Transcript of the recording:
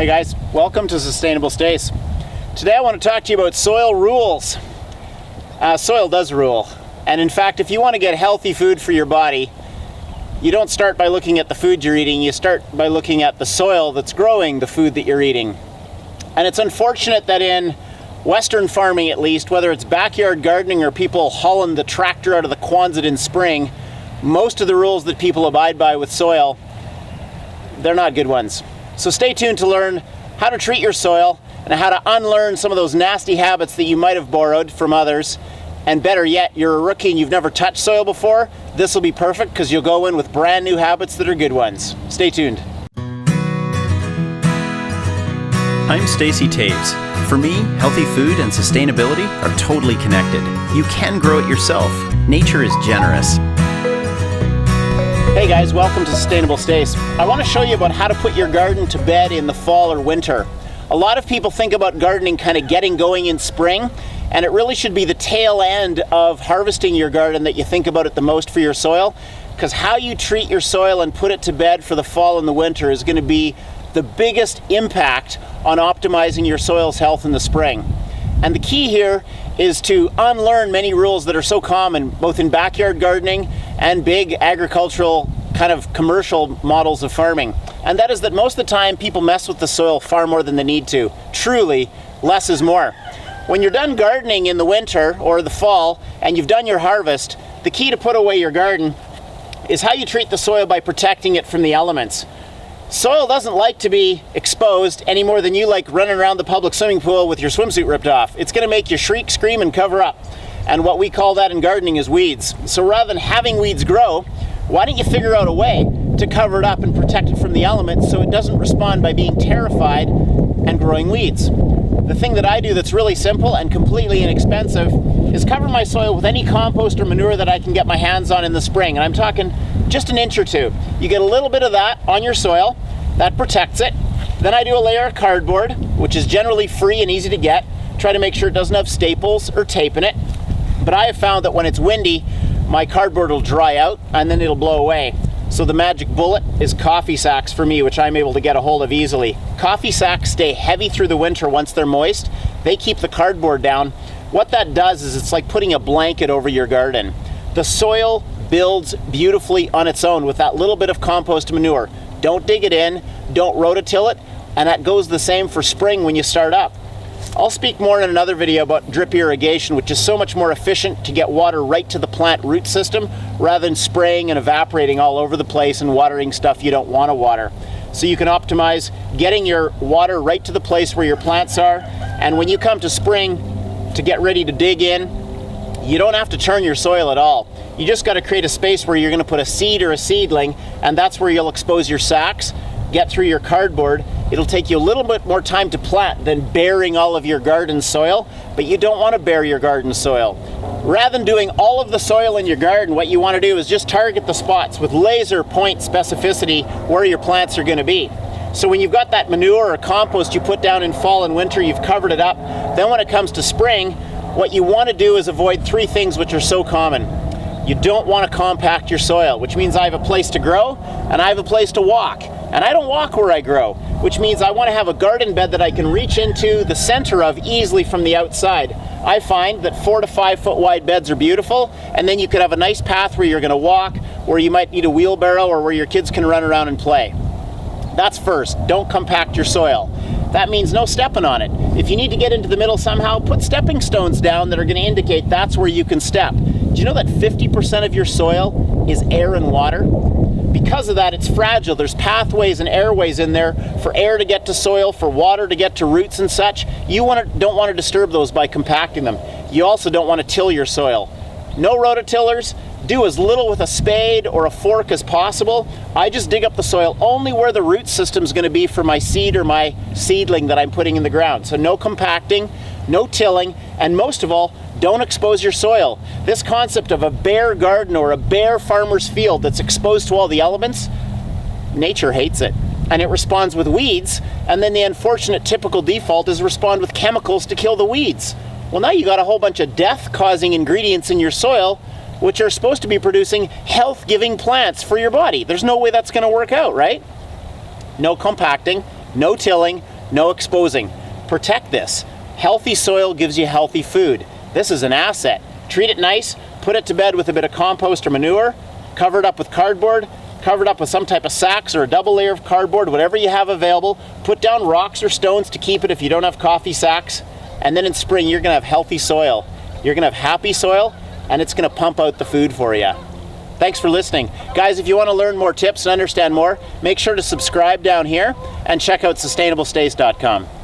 Hey guys, welcome to Sustainable Stays. Today I want to talk to you about soil rules. Soil does rule. And in fact, if you want to get healthy food for your body, you don't start by looking at the food you're eating, you start by looking at the soil that's growing the food that you're eating. And it's unfortunate that in Western farming at least, whether it's backyard gardening or people hauling the tractor out of the Quonset in spring, most of the rules that people abide by with soil, they're not good ones. So stay tuned to learn how to treat your soil and how to unlearn some of those nasty habits that you might have borrowed from others. And better yet, you're a rookie and you've never touched soil before, this will be perfect because you'll go in with brand new habits that are good ones. Stay tuned. I'm Stacy Taves. For me, healthy food and sustainability are totally connected. You can grow it yourself. Nature is generous. Hey guys, welcome to Sustainable Stays. I want to show you about how to put your garden to bed in the fall or winter. A lot of people think about gardening kind of getting going in spring, and it really should be the tail end of harvesting your garden that you think about it the most for your soil, because how you treat your soil and put it to bed for the fall and the winter is going to be the biggest impact on optimizing your soil's health in the spring. And the key here is to unlearn many rules that are so common both in backyard gardening and big agricultural kind of commercial models of farming. And that is that most of the time people mess with the soil far more than they need to. Truly, less is more. When you're done gardening in the winter or the fall and you've done your harvest, the key to put away your garden is how you treat the soil by protecting it from the elements. Soil doesn't like to be exposed any more than you like running around the public swimming pool with your swimsuit ripped off. It's going to make you shriek, scream, and cover up. And what we call that in gardening is weeds. So rather than having weeds grow, why don't you figure out a way to cover it up and protect it from the elements so it doesn't respond by being terrified and growing weeds? The thing that I do that's really simple and completely inexpensive is cover my soil with any compost or manure that I can get my hands on in the spring. And I'm talking just an inch or two. You get a little bit of that on your soil, that protects it. Then I do a layer of cardboard, which is generally free and easy to get. Try to make sure it doesn't have staples or tape in it. But I have found that when it's windy, my cardboard will dry out and then it'll blow away. So the magic bullet is coffee sacks for me, which I'm able to get a hold of easily. Coffee sacks stay heavy through the winter once they're moist. They keep the cardboard down. What that does is it's like putting a blanket over your garden. The soil builds beautifully on its own with that little bit of compost manure. Don't dig it in, don't rototill it, and that goes the same for spring when you start up. I'll speak more in another video about drip irrigation, which is so much more efficient to get water right to the plant root system rather than spraying and evaporating all over the place and watering stuff you don't want to water. So you can optimize getting your water right to the place where your plants are, and when you come to spring to get ready to dig in, you don't have to turn your soil at all. You just got to create a space where you're going to put a seed or a seedling, and that's where you'll expose your sacks, get through your cardboard. It'll take you a little bit more time to plant than burying all of your garden soil, but you don't want to bury your garden soil. Rather than doing all of the soil in your garden, what you want to do is just target the spots with laser point specificity where your plants are going to be. So when you've got that manure or compost you put down in fall and winter, you've covered it up. Then when it comes to spring, what you want to do is avoid three things which are so common. You don't want to compact your soil, which means I have a place to grow and I have a place to walk. And I don't walk where I grow, which means I want to have a garden bed that I can reach into the center of easily from the outside. I find that 4 to 5 foot wide beds are beautiful, and then you could have a nice path where you're going to walk, where you might need a wheelbarrow, or where your kids can run around and play. That's first. Don't compact your soil. That means no stepping on it. If you need to get into the middle somehow, put stepping stones down that are going to indicate that's where you can step. Do you know that 50% of your soil is air and water? Because of that, it's fragile. There's pathways and airways in there for air to get to soil, for water to get to roots and such. You don't want to disturb those by compacting them. You also don't want to till your soil. No rototillers. Do as little with a spade or a fork as possible. I just dig up the soil only where the root system is going to be for my seed or my seedling that I'm putting in the ground. So no compacting, no tilling, and most of all, don't expose your soil. This concept of a bare garden or a bare farmer's field that's exposed to all the elements, nature hates it. And it responds with weeds, and then the unfortunate typical default is respond with chemicals to kill the weeds. Well, now you got a whole bunch of death-causing ingredients in your soil, which are supposed to be producing health-giving plants for your body. There's no way that's going to work out, right? No compacting, no tilling, no exposing. Protect this. Healthy soil gives you healthy food. This is an asset. Treat it nice, put it to bed with a bit of compost or manure, cover it up with cardboard, cover it up with some type of sacks or a double layer of cardboard, whatever you have available. Put down rocks or stones to keep it if you don't have coffee sacks. And then in spring, you're gonna have healthy soil. You're gonna have happy soil, and it's gonna pump out the food for you. Thanks for listening. Guys, if you wanna learn more tips and understand more, make sure to subscribe down here and check out sustainablestace.com.